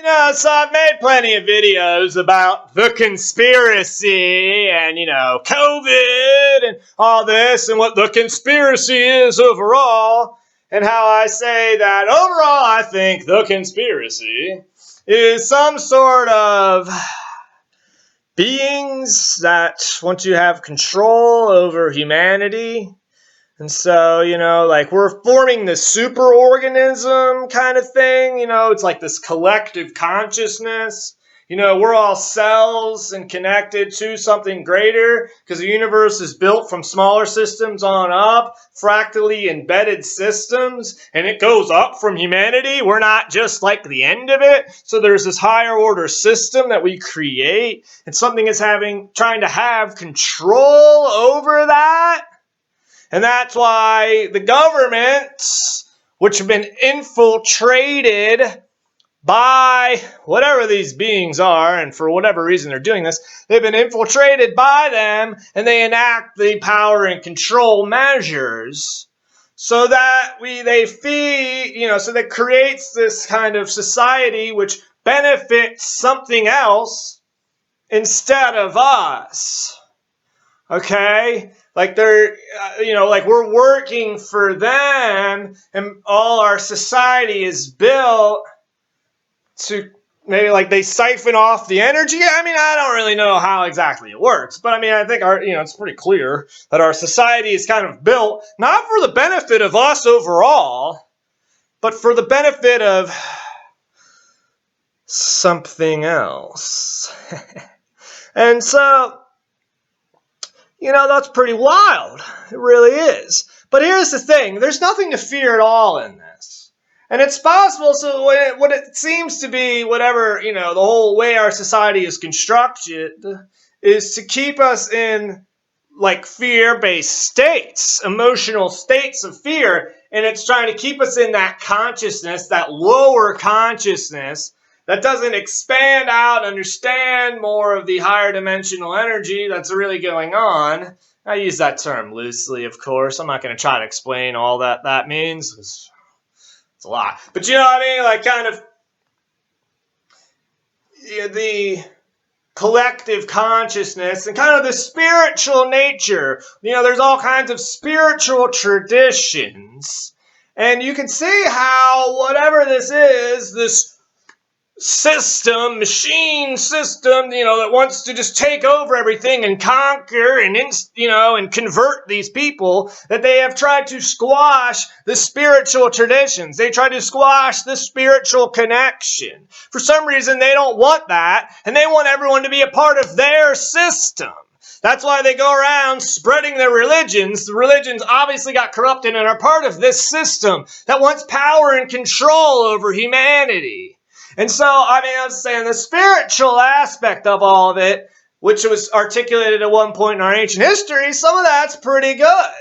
So I've made plenty of videos about the conspiracy and, COVID and all this and what the conspiracy is overall. And how I say that overall I think the conspiracy is some sort of beings that want to have control over humanity. And so, like we're forming this superorganism kind of thing. It's like this collective consciousness. We're all cells and connected to something greater because the universe is built from smaller systems on up, fractally embedded systems, and it goes up from humanity. We're not just like the end of it. So there's this higher order system that we create, and something is trying to have control over that. And that's why the governments, which have been infiltrated by whatever these beings are, and for whatever reason they're doing this, they've been infiltrated by them, and they enact the power and control measures so that they feed, so that creates this kind of society which benefits something else instead of us. Okay? Like they're, like we're working for them, and all our society is built to maybe like they siphon off the energy. I don't really know how exactly it works, but I think it's pretty clear that our society is kind of built not for the benefit of us overall, but for the benefit of something else. And so, that's pretty wild. It really is. But here's the thing. There's nothing to fear at all in this. And it's possible, so what it seems to be, whatever, the whole way our society is constructed, is to keep us in, like, fear-based states, emotional states of fear. And it's trying to keep us in that consciousness, that lower consciousness, that doesn't expand out, understand more of the higher dimensional energy that's really going on. I use that term loosely, of course. I'm not going to try to explain all that means. It's a lot. But you know what I mean? Like kind of the collective consciousness and kind of the spiritual nature. There's all kinds of spiritual traditions. And you can see how whatever this is, this machine system, that wants to just take over everything and conquer and convert these people, that they have tried to squash the spiritual traditions. They try to squash the spiritual connection. For some reason, they don't want that, and they want everyone to be a part of their system. That's why they go around spreading their religions. The religions obviously got corrupted and are part of this system that wants power and control over humanity. And so, I was saying the spiritual aspect of all of it, which was articulated at one point in our ancient history, some of that's pretty good.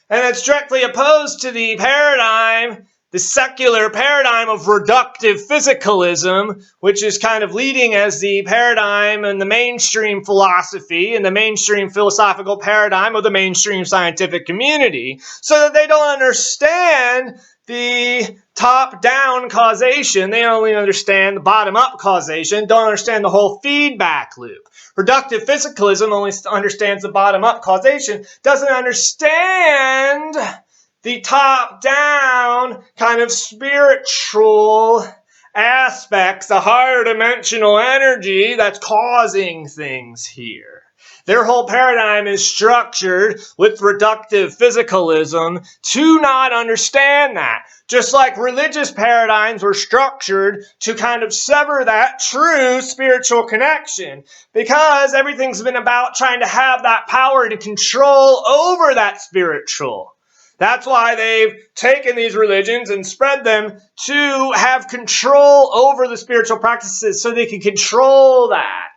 And it's directly opposed to the paradigm, the secular paradigm of reductive physicalism, which is kind of leading as the paradigm in the mainstream philosophy and the mainstream philosophical paradigm of the mainstream scientific community, so that they don't understand the top-down causation. They only understand the bottom-up causation, don't understand the whole feedback loop. Reductive physicalism only understands the bottom-up causation, doesn't understand the top-down kind of spiritual aspects, the higher dimensional energy that's causing things here. Their whole paradigm is structured with reductive physicalism to not understand that. Just like religious paradigms were structured to kind of sever that true spiritual connection. Because everything's been about trying to have that power to control over that spiritual. That's why they've taken these religions and spread them to have control over the spiritual practices so they can control that.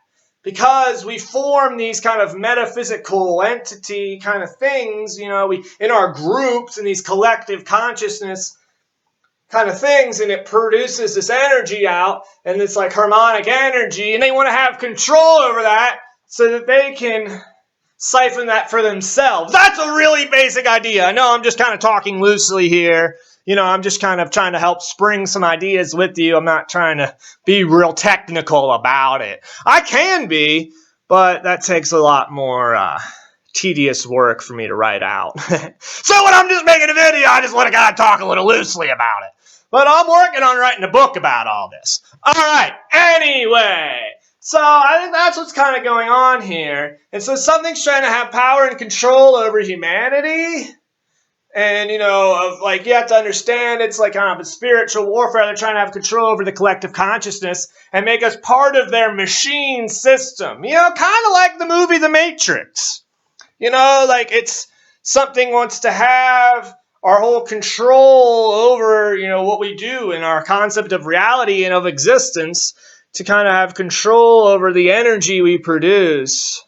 Because we form these kind of metaphysical entity kind of things, we in our groups and these collective consciousness kind of things, and it produces this energy out, and it's like harmonic energy, and they want to have control over that so that they can siphon that for themselves. That's a really basic idea. I know I'm just kind of talking loosely here, I'm just kind of trying to help spring some ideas with you. I'm not trying to be real technical about it. I can be, but that takes a lot more tedious work for me to write out. So when I'm just making a video, I just want to kind of talk a little loosely about it. But I'm working on writing a book about all this. All right, anyway. So I think that's what's kind of going on here. And so something's trying to have power and control over humanity. And, you have to understand it's like kind of a spiritual warfare. They're trying to have control over the collective consciousness and make us part of their machine system. Kind of like the movie The Matrix. It's something wants to have our whole control over, what we do and our concept of reality and of existence, to kind of have control over the energy we produce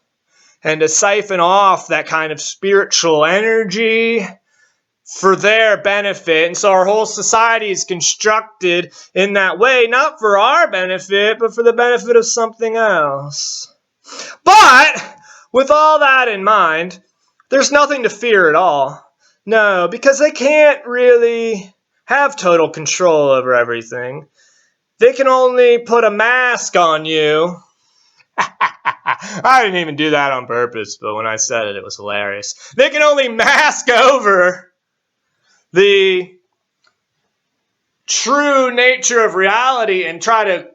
and to siphon off that kind of spiritual energy for their benefit. And so our whole society is constructed in that way, not for our benefit, but for the benefit of something else. But with all that in mind, there's nothing to fear at all. No, because they can't really have total control over everything. They can only put a mask on you. I didn't even do that on purpose, but when I said it, it was hilarious. They can only mask over the true nature of reality and try to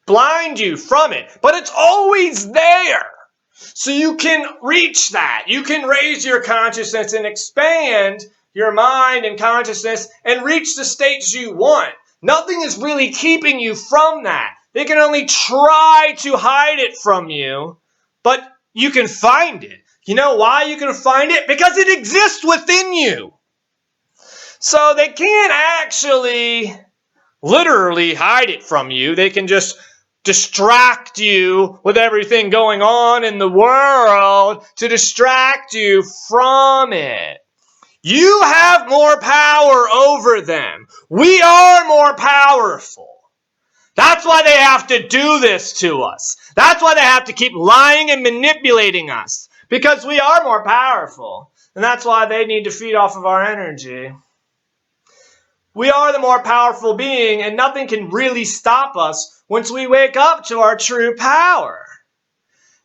blind you from it. But it's always there. So you can reach that. You can raise your consciousness and expand your mind and consciousness and reach the states you want. Nothing is really keeping you from that. They can only try to hide it from you, but you can find it. You know why you can find it? Because it exists within you. So they can't actually literally hide it from you. They can just distract you with everything going on in the world to distract you from it. You have more power over them. We are more powerful. That's why they have to do this to us. That's why they have to keep lying and manipulating us. Because we are more powerful. And that's why they need to feed off of our energy. We are the more powerful being, and nothing can really stop us once we wake up to our true power.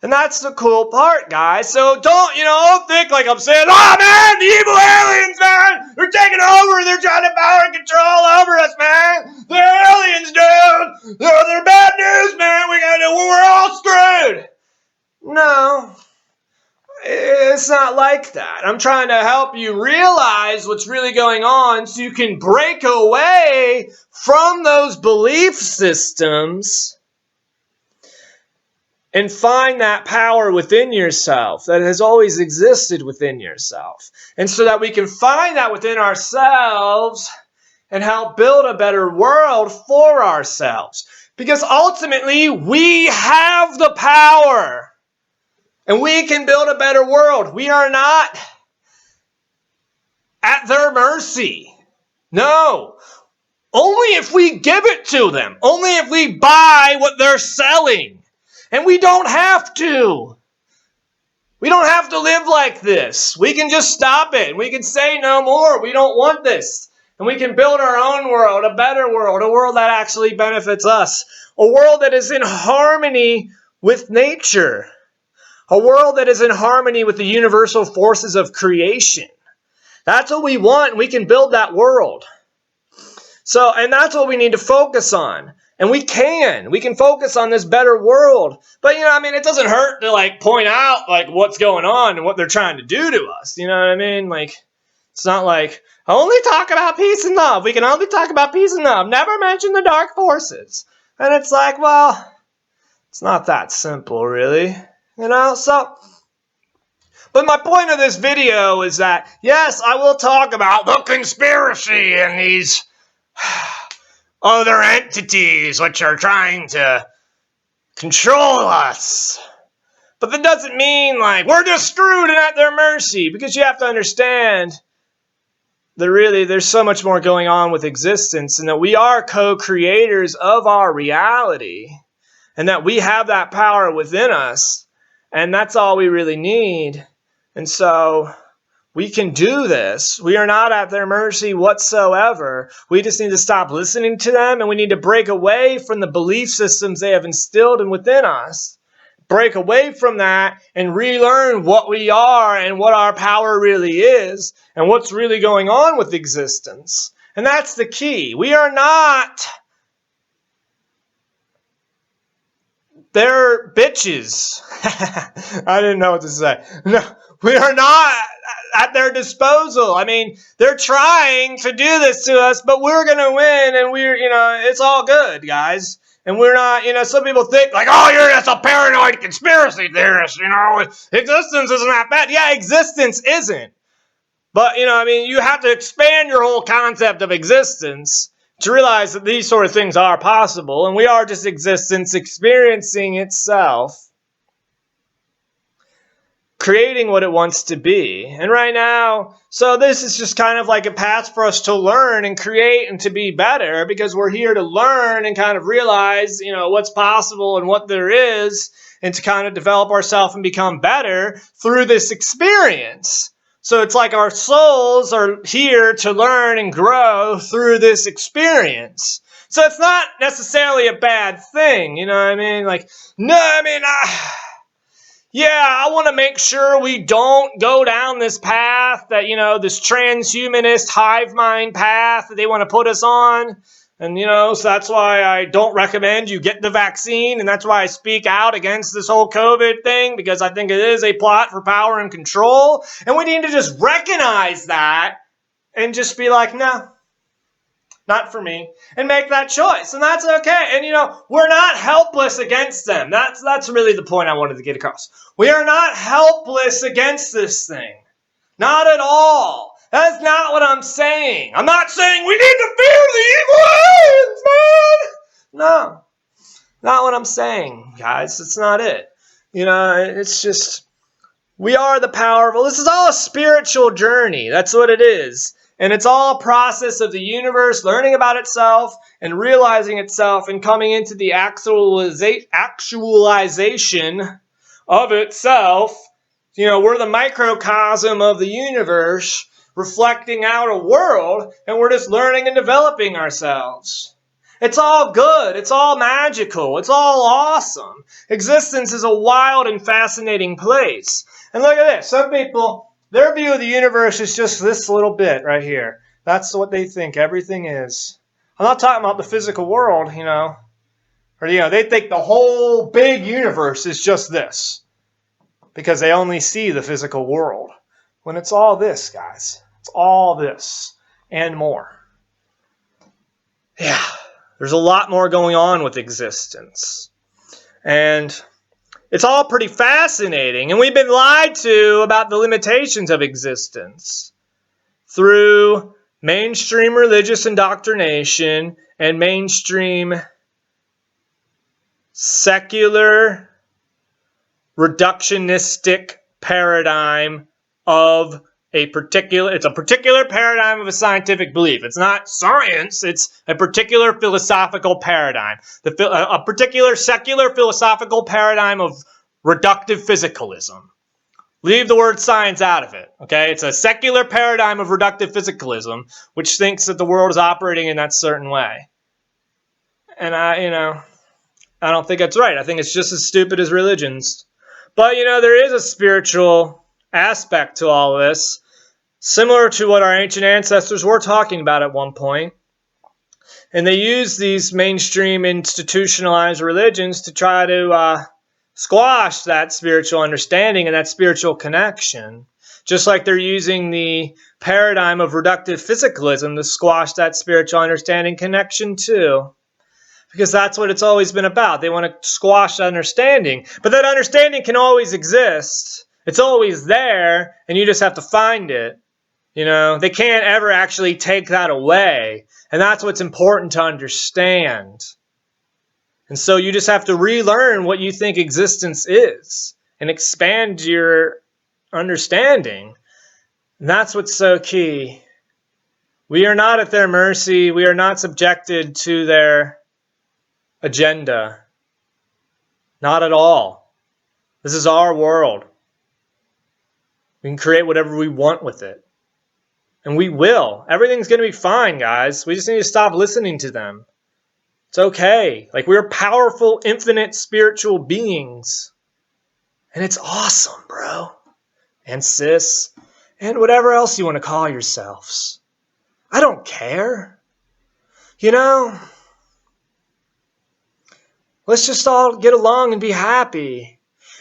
And that's the cool part, guys. So don't think like I'm saying, oh man, the evil aliens, man, they're taking over, they're trying to power and control over us, man. They're aliens, dude. They're bad news, man. We're all screwed. No, it's not like that. I'm trying to help you realize what's really going on so you can break away from those belief systems and find that power within yourself that has always existed within yourself. And so that we can find that within ourselves and help build a better world for ourselves. Because ultimately, we have the power. And we can build a better world. We are not at their mercy. No. Only if we give it to them. Only if we buy what they're selling. And we don't have to. We don't have to live like this. We can just stop it. We can say no more. We don't want this. And we can build our own world, a better world, a world that actually benefits us. A world that is in harmony with nature. A world that is in harmony with the universal forces of creation. That's what we want, and we can build that world. And that's what we need to focus on. And we can focus on this better world. But, it doesn't hurt to, point out, what's going on and what they're trying to do to us. You know what I mean? It's not like, only talk about peace and love. We can only talk about peace and love. Never mention the dark forces. And it's like, well, it's not that simple, really. But my point of this video is that, yes, I will talk about the conspiracy and these other entities which are trying to control us. But that doesn't mean we're just screwed and at their mercy, because you have to understand that really there's so much more going on with existence, and that we are co-creators of our reality, and that we have that power within us, and that's all we really need. And so We can do this. We are not at their mercy whatsoever. We just need to stop listening to them, and we need to break away from the belief systems they have instilled in within us. Break away from that and relearn what we are and what our power really is and what's really going on with existence. And that's the key. We are not their bitches. I didn't know what to say. No, we are not at their disposal. I mean, they're trying to do this to us, but we're going to win, and it's all good, guys. And we're not, some people think like, oh, you're just a paranoid conspiracy theorist, existence isn't that bad. Yeah, existence isn't. But, you have to expand your whole concept of existence to realize that these sort of things are possible, and we are just existence experiencing itself, creating what it wants to be. And right now, so this is just kind of like a path for us to learn and create and to be better, because we're here to learn and kind of realize, what's possible and what there is, and to kind of develop ourselves and become better through this experience. So it's like our souls are here to learn and grow through this experience. So it's not necessarily a bad thing, you know what I mean? Like, no, I want to make sure we don't go down this path that, this transhumanist hive mind path that they want to put us on. And, so that's why I don't recommend you get the vaccine. And that's why I speak out against this whole COVID thing, because I think it is a plot for power and control. And we need to just recognize that and just be like, no, not for me, and make that choice. And that's okay. And, we're not helpless against them. That's really the point I wanted to get across. We are not helpless against this thing. Not at all. That's not what I'm saying. I'm not saying we need to fear the evil aliens, man. No, not what I'm saying, guys. It's not it. It's just, we are the powerful. This is all a spiritual journey. That's what it is. And it's all a process of the universe learning about itself and realizing itself and coming into the actualization of itself. We're the microcosm of the universe, reflecting out a world, and we're just learning and developing ourselves. It's all good. It's all magical. It's all awesome. Existence is a wild and fascinating place. And look at this. Some people, their view of the universe is just this little bit right here. That's what they think everything is. I'm not talking about the physical world, Or, they think the whole big universe is just this, because they only see the physical world. When it's all this, guys. It's all this and more. Yeah, there's a lot more going on with existence. And it's all pretty fascinating. And we've been lied to about the limitations of existence through mainstream religious indoctrination and mainstream secular reductionistic paradigm of it's a particular paradigm of a scientific belief. It's not science, it's a particular philosophical paradigm. A particular secular philosophical paradigm of reductive physicalism. Leave the word science out of it, okay? It's a secular paradigm of reductive physicalism, which thinks that the world is operating in that certain way. And I don't think that's right. I think it's just as stupid as religions. But, there is a spiritual aspect to all of this, similar to what our ancient ancestors were talking about at one point. And they use these mainstream institutionalized religions to try to squash that spiritual understanding and that spiritual connection. Just like they're using the paradigm of reductive physicalism to squash that spiritual understanding connection too. Because that's what it's always been about. They want to squash understanding. But that understanding can always exist. It's always there, and you just have to find it. They can't ever actually take that away. And that's what's important to understand. And so you just have to relearn what you think existence is and expand your understanding. And that's what's so key. We are not at their mercy. We are not subjected to their agenda. Not at all. This is our world. We can create whatever we want with it. And we will. Everything's going to be fine, guys. We just need to stop listening to them. It's okay. Like, we're powerful, infinite spiritual beings. And it's awesome, bro. And sis. And whatever else you want to call yourselves. I don't care. You know? Let's just all get along and be happy.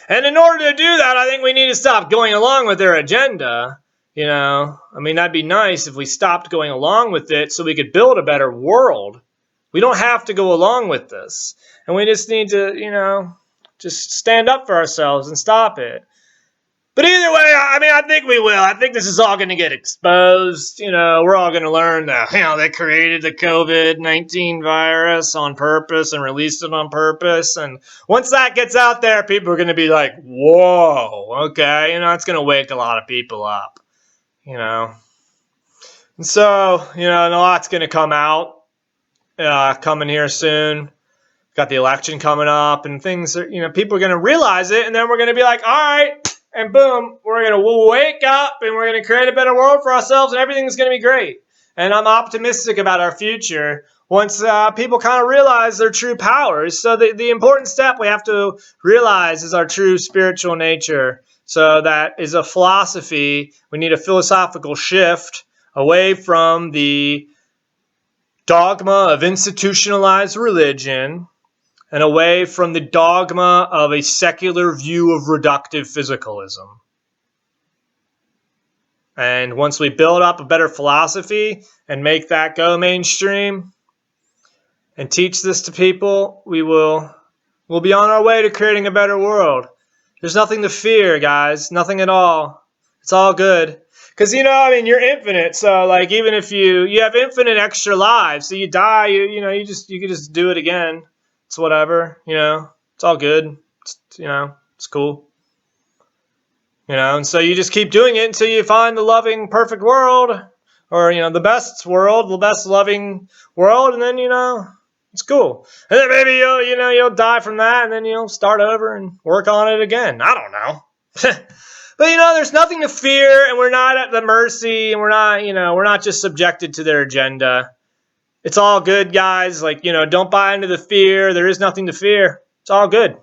And in order to do that, I think we need to stop going along with their agenda. You know, I mean, that'd be nice if we stopped going along with it so we could build a better world. We don't have to go along with this. And we just need to, you know, just stand up for ourselves and stop it. But either way, I mean, I think we will. I think this is all going to get exposed. You know, we're all going to learn that, you know, they created the COVID-19 virus on purpose and released it on purpose. And once that gets out there, people are going to be like, whoa, okay. You know, it's going to wake a lot of people up, you know. And so, you know, and a lot's going to come out, coming here soon. Got the election coming up and things are, you know, people are going to realize it. And then we're going to be like, all right. And boom, we're going to wake up and we're going to create a better world for ourselves and everything's going to be great. And I'm optimistic about our future once people kind of realize their true powers. So the important step we have to realize is our true spiritual nature. So that is a philosophy. We need a philosophical shift away from the dogma of institutionalized religion and away from the dogma of a secular view of reductive physicalism. And once we build up a better philosophy and make that go mainstream and teach this to people, we'll be on our way to creating a better world. There's nothing to fear, guys. Nothing at all. It's all good. Because, you know, I mean, you're infinite. So, like, even if you have infinite extra lives, so you die, you could just do it again. It's whatever, you know, it's all good. You know, it's cool. You know, and so you just keep doing it until you find the loving, perfect world or, you know, the best world, the best loving world. And then, you know, it's cool. And then maybe you'll die from that and then you'll start over and work on it again. I don't know. But, you know, there's nothing to fear and we're not at the mercy and we're not just subjected to their agenda. It's all good, guys. Like, you know, don't buy into the fear. There is nothing to fear. It's all good.